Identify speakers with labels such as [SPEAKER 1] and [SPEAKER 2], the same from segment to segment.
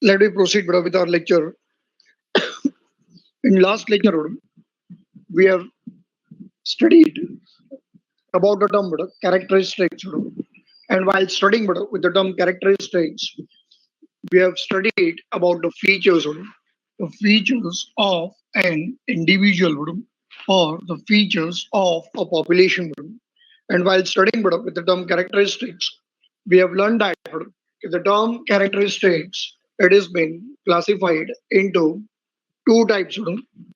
[SPEAKER 1] Let me proceed with our lecture. In last lecture, we have studied about the term characteristics. And while studying with the term characteristics, we have studied about the features of an individual or the features of a population. And while studying with the term characteristics, we have learned that the term characteristics, it has been classified into two types.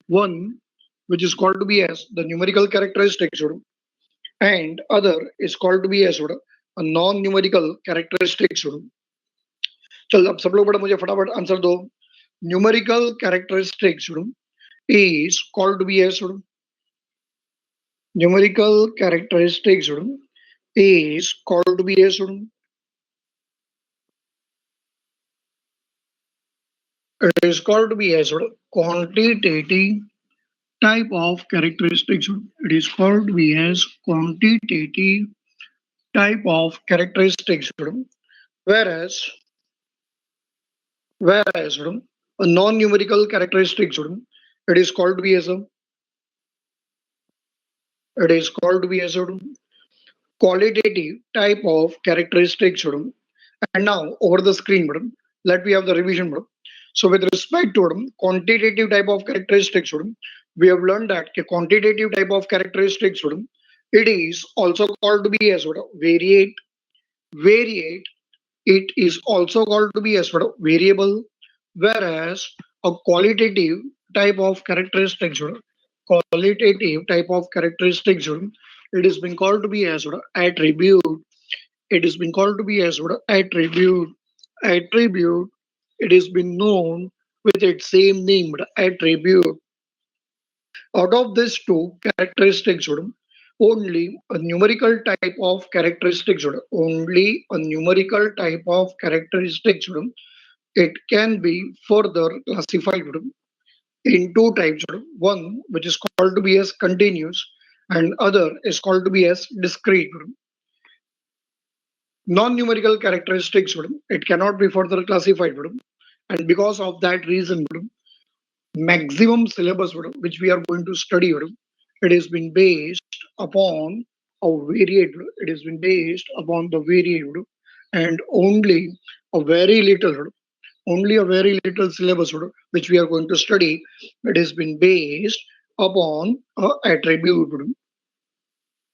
[SPEAKER 1] One, which is called to be as the numerical characteristics, and other is called to be as a non-numerical characteristics. चल अब सब लोग बड़ा मुझे फटाफट answer दो. Numerical characteristics is called to be as numerical characteristics is called to be as it is called to be as quantitative type of characteristics. It is called to be as quantitative type of characteristics. Whereas a non-numerical characteristics it is called to be as a qualitative type of characteristics. And now over the screen, let me have the revision. So with respect to quantitative type of characteristics, we have learned that quantitative type of characteristics, it is also called to be as variate. Variate. It is also called to be as variable, whereas a qualitative type of characteristics, it is being called to be as attribute. It is being called to be as attribute. Attribute. It is been known with its same name, attribute. Out of these two characteristics, only a numerical type of characteristics, only a numerical type of characteristics, it can be further classified in two types. One which is called to be as continuous, and other is called to be as discrete. Non-numerical characteristics, it cannot be further classified. And because of that reason, maximum syllabus which we are going to study, it has been based upon a varied. It has been based upon the varied, and only a very little syllabus which we are going to study. It has been based upon a attribute.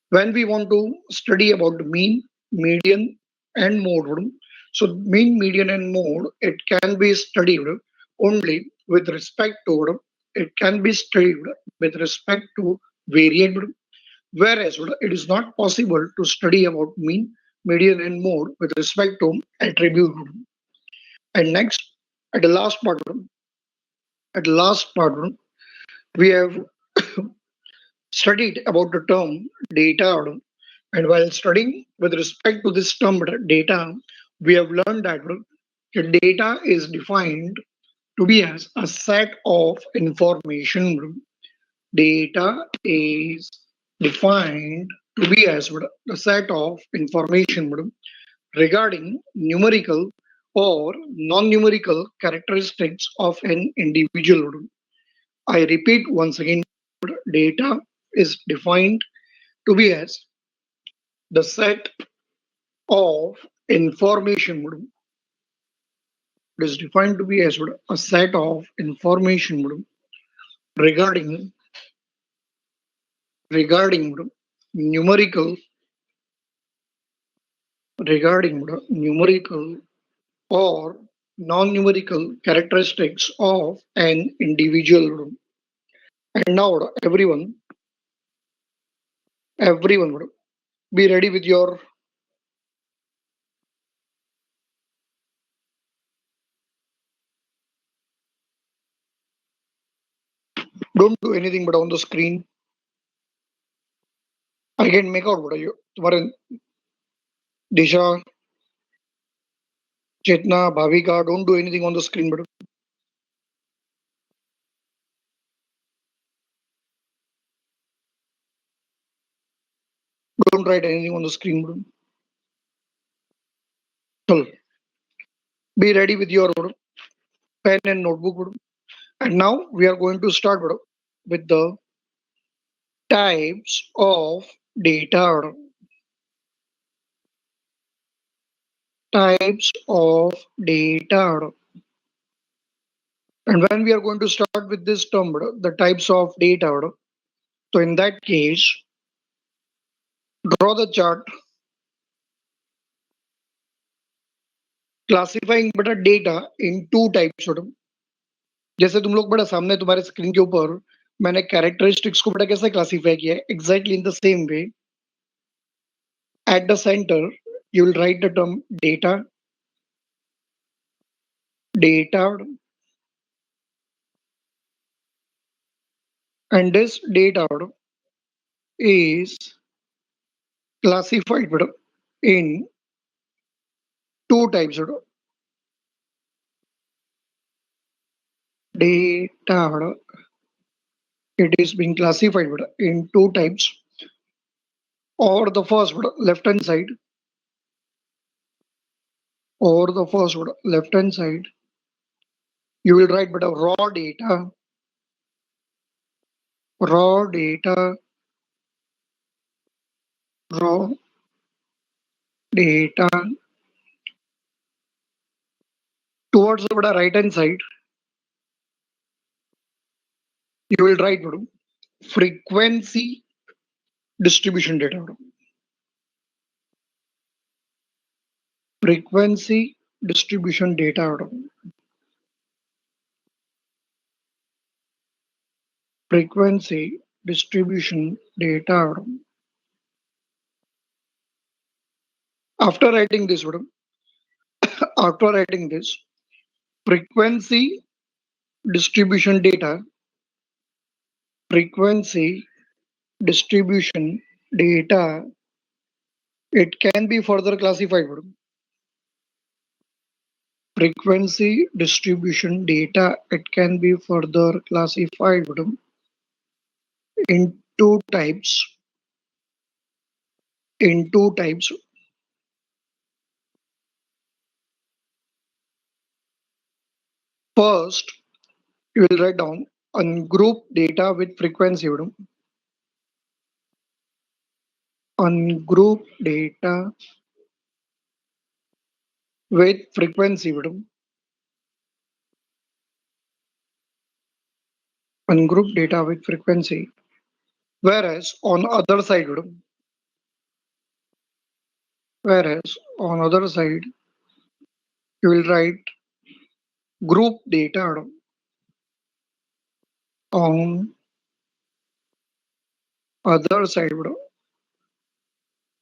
[SPEAKER 1] When we want to study about the mean, median, and mode, so mean, median, and mode, it can be studied only with respect to it can be studied with respect to variable, whereas it is not possible to study about mean, median, and mode with respect to attribute. And next, at the last part, we have studied about the term data. And while studying with respect to this term data, we have learned that the data is defined to be as a set of information. Data is defined to be as a set of information regarding numerical or non-numerical characteristics of an individual. I repeat once again, data is defined to be as the set of information. It is defined to be as a set of information regarding numerical numerical or non-numerical characteristics of an individual. And now everyone would be ready with your don't do anything but on the screen. I can make out what are you Varan, Disha, Chetna, Bhavika, don't do anything on the screen, but don't write anything on the screen. Be ready with your pen and notebook, madam. And now we are going to start, madam, with the types of data, madam. Types of data, madam. And when we are going to start with this term, madam, the types of data, madam, so in that case, draw the chart classifying बेटा data इन two types madam. जैसे तुम लोग बेटा सामने तुम्हारे screen के ऊपर मैंने कैरेक्टरिस्टिक्स को बेटा कैसे क्लासिफाई किया है exactly in the same way. At the centre you will write the term data, data, and this data is classified in two types. Data, it is being classified in two types. Or the first left hand side, or the first left hand side, you will write raw data, raw data, raw data. Towards the right hand side, you will write frequency distribution data. Frequency distribution data. Frequency distribution data. After writing this, after writing this, frequency distribution data, frequency distribution data, it can be further classified. Frequency distribution data, it can be further classified in two types. In two types. First, you will write down ungroup data with frequency. Ungroup data with frequency. Ungroup data with frequency. Whereas on other side, you will write group data. On other side,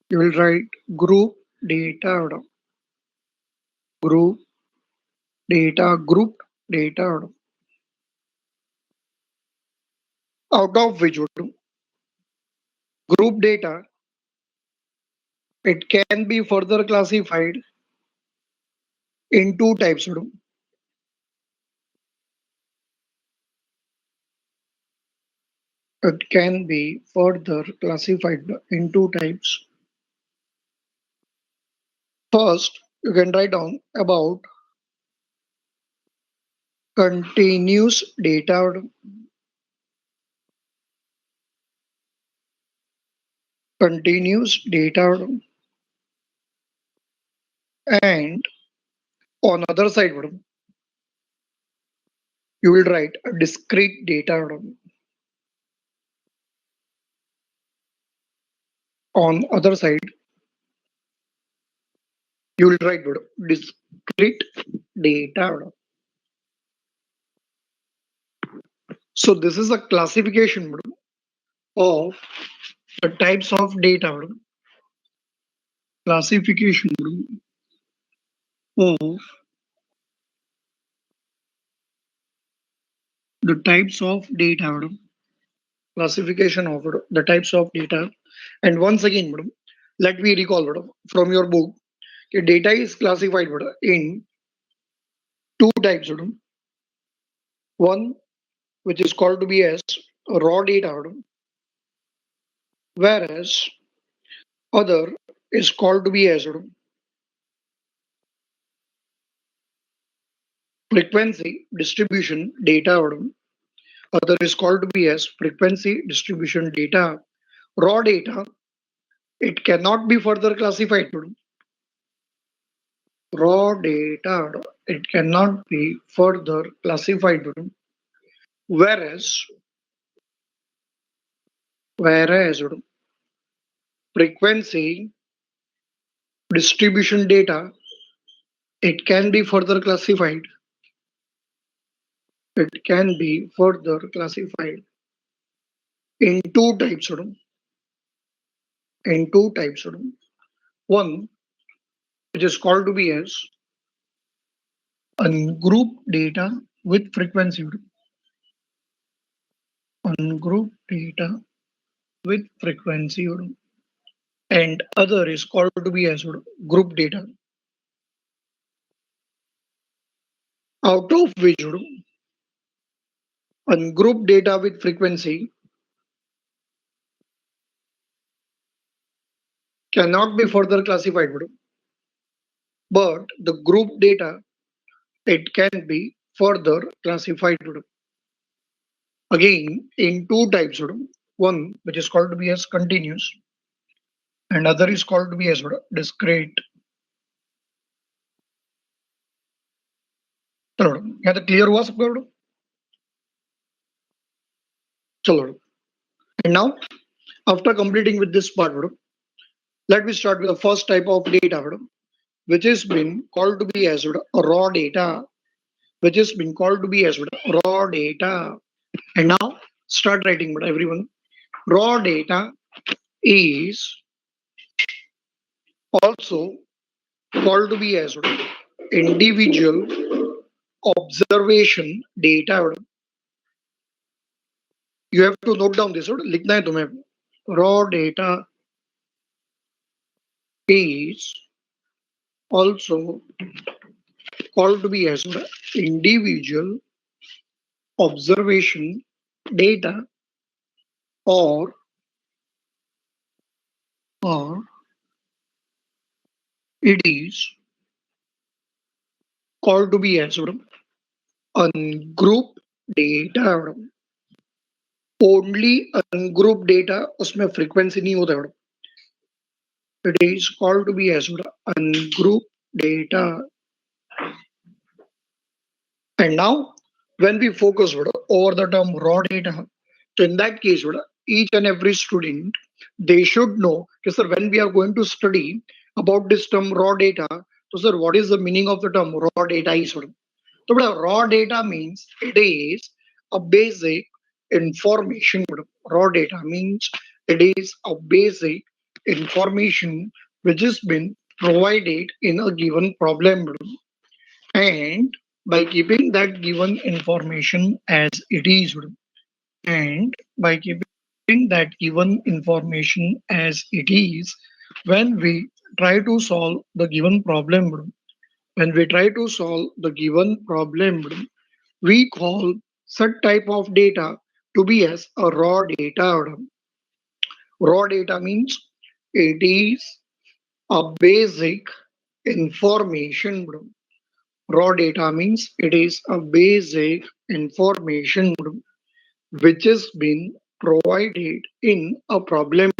[SPEAKER 1] you will write group data. Group data, grouped data. Out of which group data, it can be further classified in two types. It can be further classified in two types. First, you can write down about continuous data. Continuous data, and on other side, you will write discrete data. On other side, you will write discrete data. So this is a classification of the types of data. Classification of the types of data. Classification of the types of data. And once again, let me recall from your book, data is classified in two types. One, which is called to be as raw data, whereas other is called to be as frequency distribution data. Other is called to be as frequency distribution data. Raw data, it cannot be further classified. Raw data, it cannot be further classified. Whereas frequency distribution data, it can be further classified. It can be further classified in two types. In two types. One, which is called to be as ungrouped data with frequency. Ungrouped data with frequency. And other is called to be as group data. Out of which ungrouped data with frequency cannot be further classified, but the group data, it can be further classified. Again, in two types. One which is called to be as continuous, and other is called to be as discrete. चलो यहाँ तक clear हुआ सबका? चलो. And now, after completing with this part, let me start with the first type of data, which has been called to be as raw data. Which has been called to be as raw data. And now, start writing, but everyone. Raw data is also called to be as individual observation data. You have to note down this. लिखना है तुम्हें. Raw data is also called to be as individual observation data, or it is called to be as ungrouped data. Only ungrouped data, उसमें frequency नहीं होता. It is called to be as ungrouped data. And now, when we focus over the term raw data, so in that case, each and every student, they should know, okay, sir, when we are going to study about this term raw data, so sir, what is the meaning of the term raw data? So raw data means it is a basic information. Raw data means it is a basic information which has been provided in a given problem. And by keeping that given information as it is, and by keeping that given information as it is, when we try to solve the given problem, we call such type of data to be as a raw data. Raw data means it is a basic information. Raw data means it is a basic information which has been provided in a problem.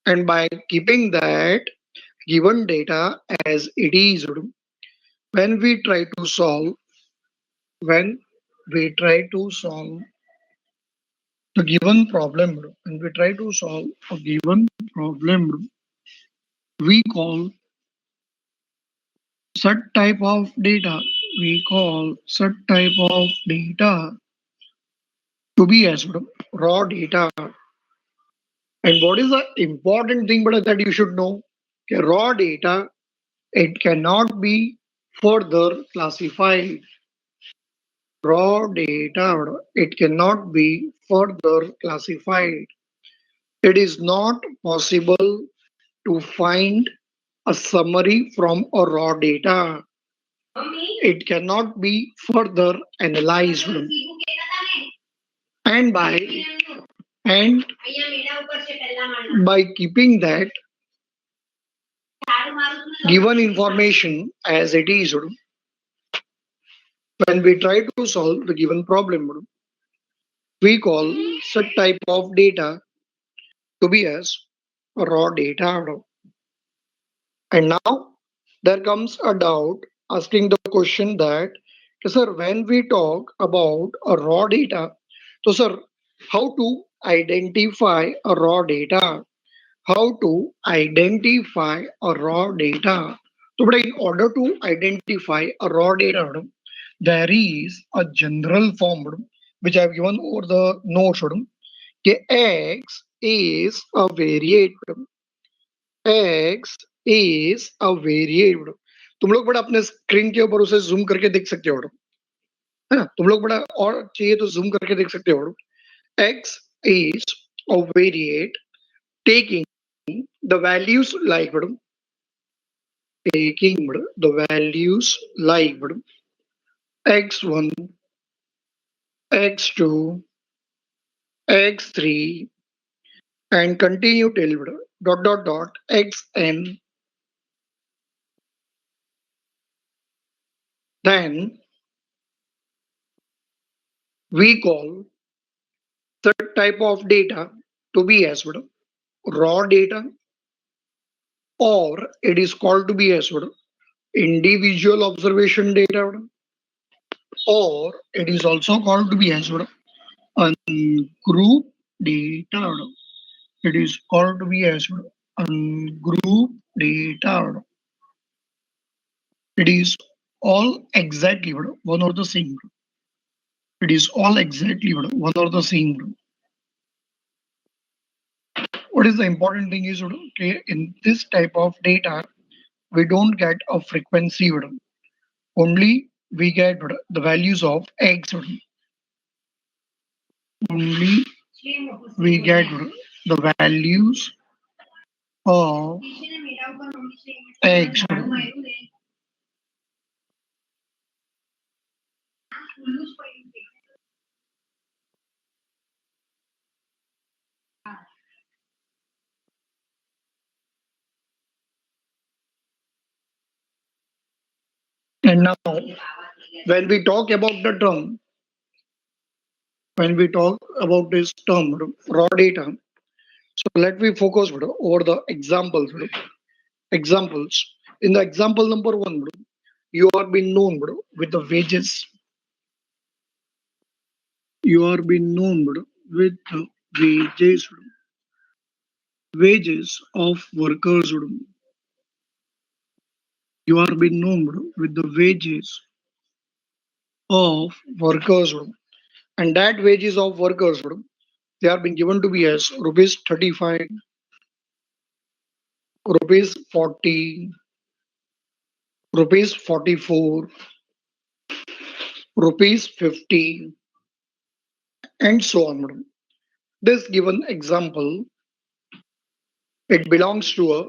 [SPEAKER 1] And by keeping that given data as it is, when we try to solve the given problem, we call such type of data to be as raw data. And what is the important thing that you should know? Okay, raw data, it cannot be further classified. Raw data, it cannot be further classified. It is not possible to find a summary from a raw data. It cannot be further analyzed. And by keeping that given information as it is, When we try to solve the given problem, we call such type of data to be as raw data. And now there comes a doubt asking the question that, "Okay, sir, when we talk about a raw data, so sir, how to identify a raw data? How to identify a raw data?" So, but in order to identify a raw data, there is a general form which I have given over the notes. कि X is a variable. X is a variable. तुम लोग बड़ा अपने screen के ऊपर उसे zoom करके देख सकते हो, है ना? तुम लोग बड़ा और चाहिए तो जूम करके देख सकते हो. X is a variate taking the values like taking the values like x1, x2, x3 and continue till dot dot dot xn. Then we call that type of data to be as raw data, or it is called to be as individual observation data, or it is also called to be as ungroup data. It is called to be as ungroup data. It is all exactly one or the same. It is all exactly one or the same. What is the important thing is, okay, in this type of data, we don't get a frequency. Only we get the values of x. Only we get the values of x. And now, when we talk about the term, when we talk about this term, raw data, so let me focus over the examples. Examples. In the example number one, you are being known with the wages. You are being known with the wages of workers. You are being known with the wages of workers. And that wages of workers, they are being given to be as rupees 35, rupees 40, rupees 44, rupees 50, and so on. This given example, it belongs to a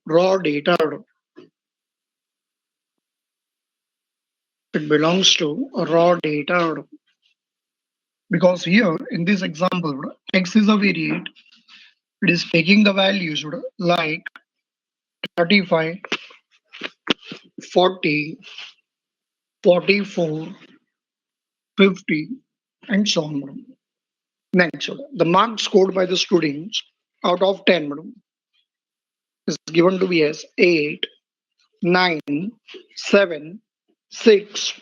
[SPEAKER 1] raw data. It belongs to a raw data because here in this example, x is a variate. It is taking the values like 35, 40, 44, 50, and so on. Next, the marks scored by the students out of 10 is given to be as 8, 9, 7, 6,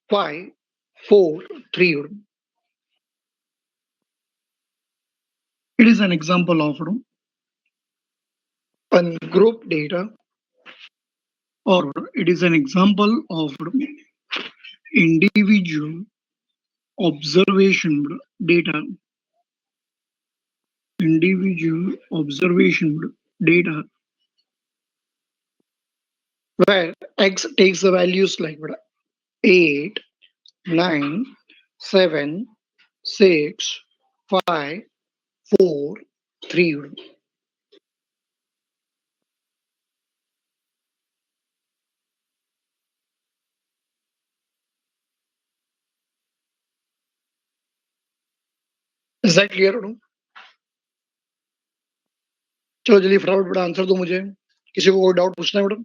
[SPEAKER 1] 5, 4, 3. It is an example of ungroup data, or it is an example of individual observation data. Individual observation data where x takes the values like 8, 9, 7, 6, 5, 4, 3. Is that clear? चलो जल्दी फटाफट बड़ा answer दो मुझे. किसी को कोई doubt पूछना है मैडम?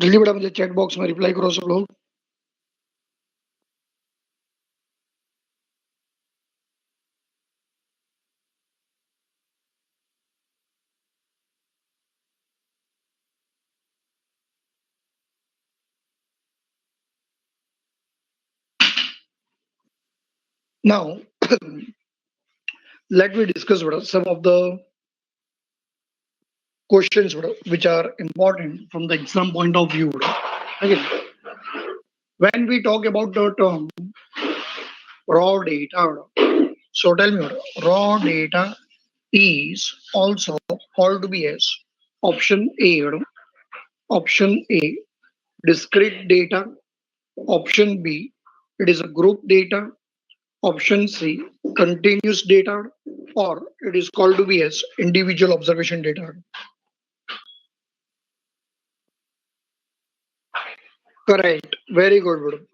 [SPEAKER 1] जल्दी बड़ा मुझे चैट बॉक्स में रिप्लाई करो सब लोग. Now, let me discuss some of the questions which are important from the exam point of view. Again, when we talk about the term raw data, so tell me, raw data is also called to be as option A, option A, discrete data, option B, it is a group data, option C, continuous data, or it is called to be as individual observation data. Correct. Very good, madam.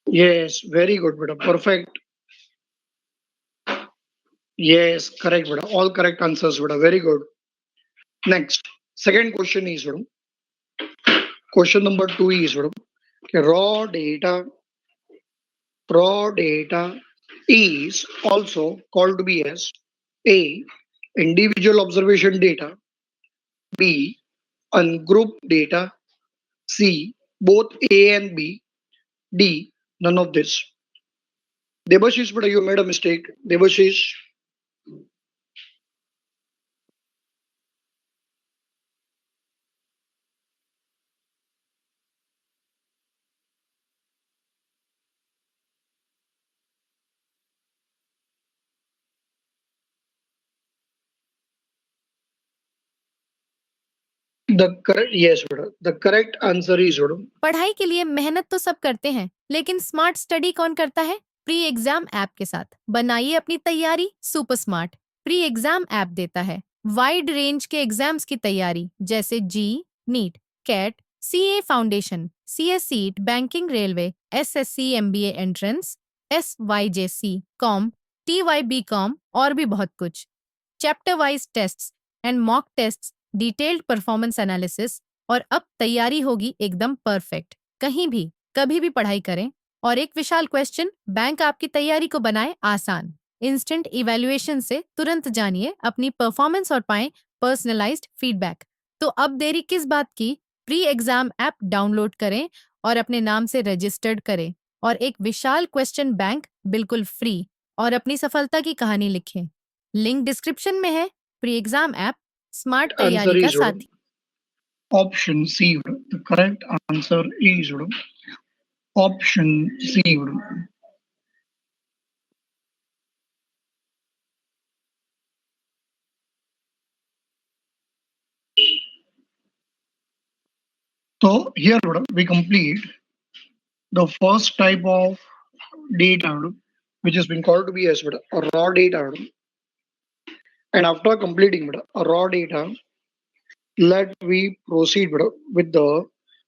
[SPEAKER 1] Yes, very good, madam. Perfect. Yes, correct, madam. All correct answers, madam. Very good. Next, second question is, madam. Question number 2 is, madam. Okay, raw data is also called to be as A, individual observation data, B, ungrouped data, C, both A and B, D, none of this. Debashish, but you made a mistake. Debashish. The correct, yes, madam. The correct answer is, madam.
[SPEAKER 2] पढ़ाई के लिए मेहनत तो सब करते हैं, लेकिन smart study कौन करता है? प्री एग्जाम ऐप के साथ बनाइए अपनी तैयारी super smart. Pre exam app देता है वाइड रेंज के एग्जाम्स की तैयारी, जैसे JEE, NEET, CAT, CA foundation, CS CSEET, banking, railway, SSC, MBA entrance, SYJC, com, TYB com और भी बहुत कुछ। Chapter wise tests and mock tests, detailed performance analysis, और अब तैयारी होगी एकदम परफेक्ट। कहीं भी कभी भी पढ़ाई करें, और एक विशाल क्वेश्चन बैंक आपकी तैयारी को बनाए आसान। इंस्टेंट इवैल्यूएशन से तुरंत जानिए अपनी परफॉर्मेंस और पाएं पर्सनलाइज्ड फीडबैक। तो अब देरी किस बात की? प्री एग्जाम ऐप डाउनलोड करें और अपने नाम से रजिस्टर्ड करें, और एक विशाल क्वेश्चन बैंक बिल्कुल फ्री, और अपनी सफलता की कहानी लिखें। लिंक डिस्क्रिप्शन में है। Pre exam app smart
[SPEAKER 1] Answer
[SPEAKER 2] तैयारी का
[SPEAKER 1] is, madam.
[SPEAKER 2] साथी।
[SPEAKER 1] Option C, madam. The correct answer is, madam. Option C, madam. So here, madam, we complete the first type of data, madam, which has been called to be as, madam, a raw data, madam. And after completing, madam, a raw data, let we proceed, madam, with the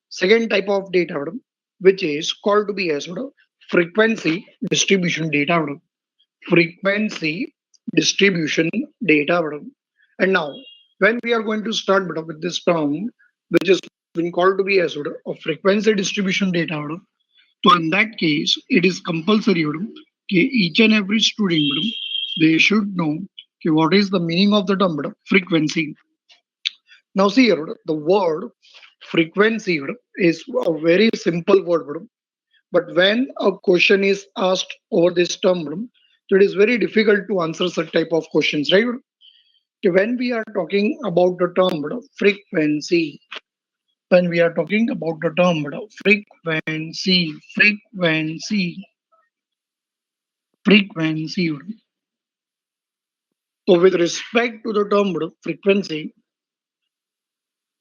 [SPEAKER 1] second type of data, madam, which is called to be as, madam, frequency distribution data, madam. Frequency distribution data, madam. And now, when we are going to start, madam, with this term, which has been called to be as, madam, a frequency distribution data, madam. So in that case, it is compulsory, madam, each and every student, madam, they should know what is the meaning of the term, madam, frequency. Now see here, madam, the word frequency, madam, is a very simple word, madam. But when a question is asked over this term, madam, so it is very difficult to answer such type of questions, right? Okay, when we are talking about the term, madam, frequency, when we are talking about the term, madam, frequency. So with respect to the term, madam, frequency,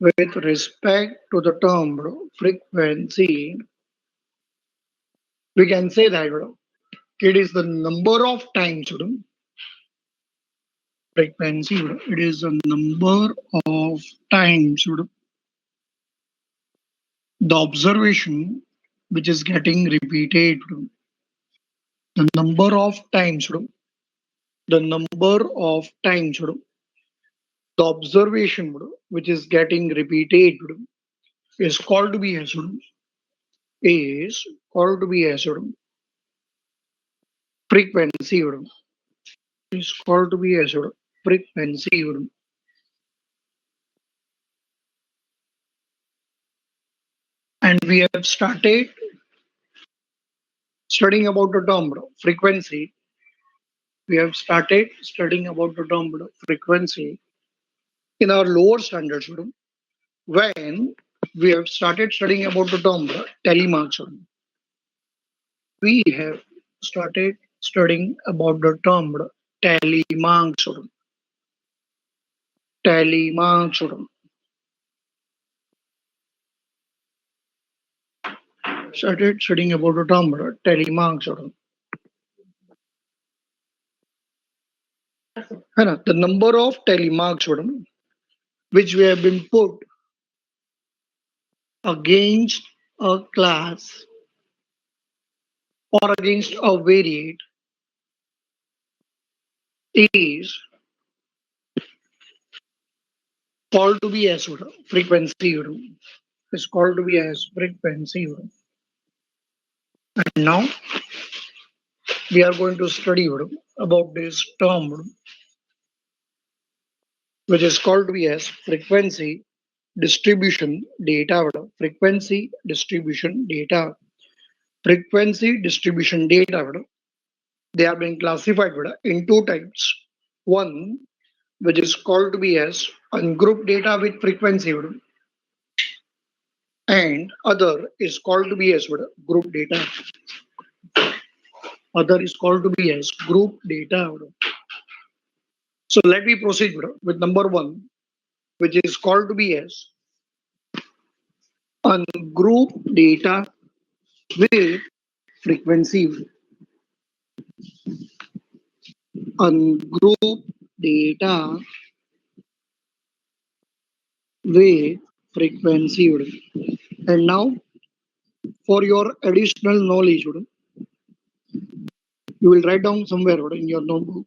[SPEAKER 1] with respect to the term, madam, frequency, we can say that, madam, it is the number of times, madam, frequency, madam, it is the number of times, madam, the observation which is getting repeated, madam. the number of times, the number of times, the observation which is getting repeated is called to be as is called to be as frequency is called to be as frequency. And we have started studying about the term frequency. We have started studying about the term frequency in our lower standards when we have started studying about the term telemarks. We have started studying about the term telemarks. Telemarks. Started studying about the term telemarks. The number of telemarks which we have been put against a class or against a variate is called to be as frequency. Is called to be as frequency. And now we are going to study about this term which is called to be as frequency distribution data. Frequency distribution data. Frequency distribution data. They are being classified in two types. One, which is called to be as ungrouped data with frequency, and other is called to be as group data. Other is called to be as group data. So let me proceed with number one, which is called to be as ungrouped data with frequency. Ungrouped data with frequency. And now, for your additional knowledge, you will write down somewhere in your notebook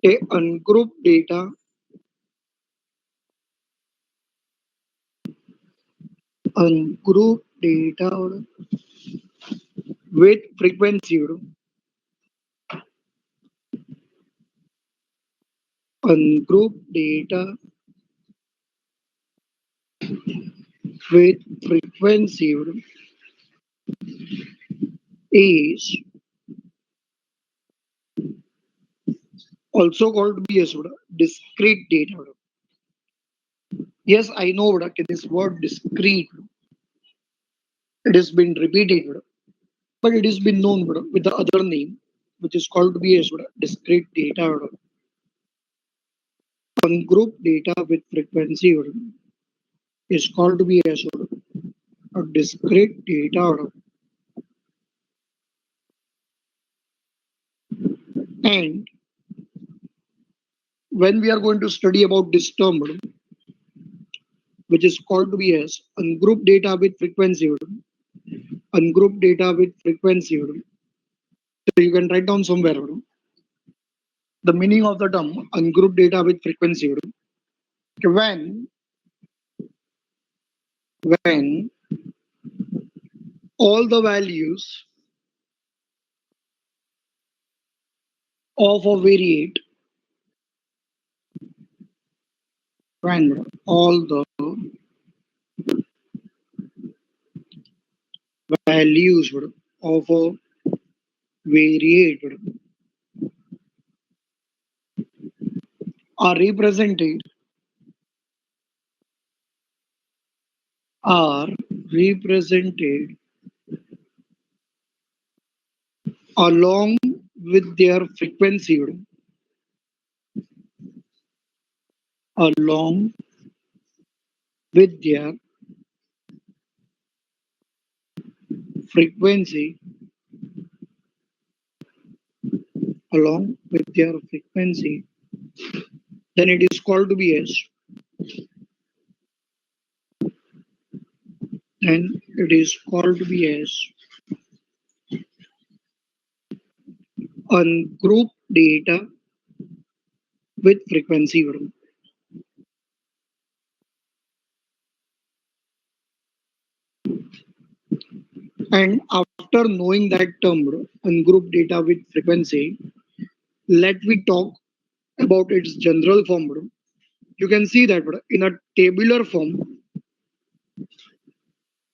[SPEAKER 1] a ungrouped data with frequency. Ungrouped data with frequency is also called to be as discrete data. Yes, I know this word discrete. It has been repeated, but it has been known with the other name, which is called to be as discrete data. Ungrouped data with frequency is called to be as a discrete data. And when we are going to study about this term, which is called to be as ungrouped data with frequency, ungrouped data with frequency, so you can write down somewhere the meaning of the term ungrouped data with frequency. When all the values of a variate, when all the values of a variate are represented are represented along with their frequency, along with their frequency, along with their frequency, then it is called to be as then it is called to be as ungroup data with frequency madam. And after knowing that term madam, ungroup data with frequency, let me talk about its general form madam. You can see that madam, in a tabular form,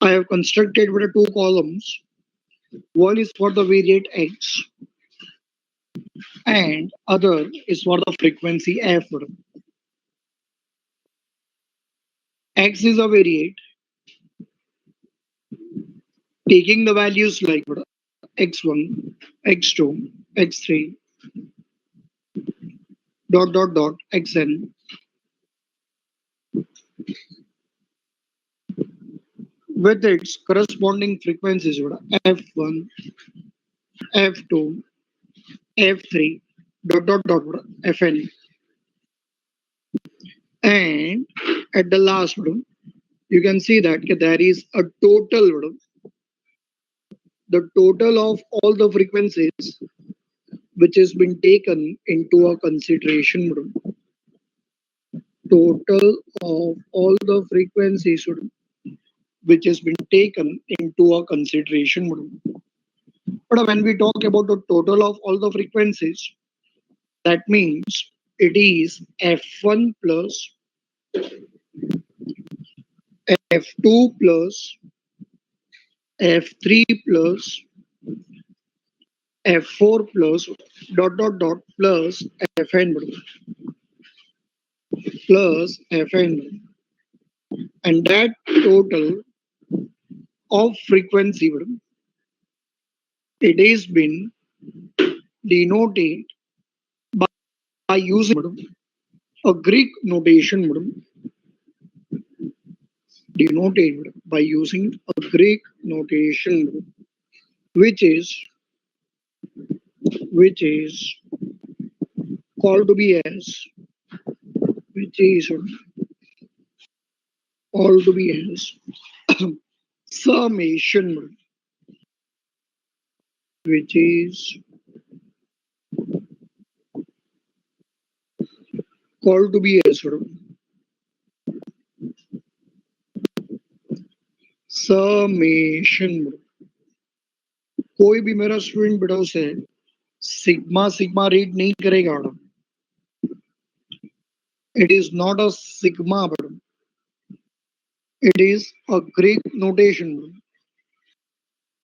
[SPEAKER 1] I have constructed with two columns. One is for the variate x and other is for the frequency f madam. X is a variate, taking the values like x1, x2, x3, dot dot dot, xn, with its corresponding frequencies f1, f2, f3, dot dot dot, fn. And at the last one, you can see that there is a total, the total of all the frequencies which has been taken into a consideration. Total of all the frequencies which has been taken into a consideration. But when we talk about the total of all the frequencies, that means it is f1 plus f2 plus f3 plus f4 plus dot dot dot plus fn plus fn, and that total of frequency it is been denoted by using a Greek notation denoted by using a Greek notation which is called to be as which is called to be as summation, which is called to be as summation. कोई भी मेरा student बेटा उसे sigma sigma read नहीं करेगा madam. It is not a sigma, madam. It is a Greek notation.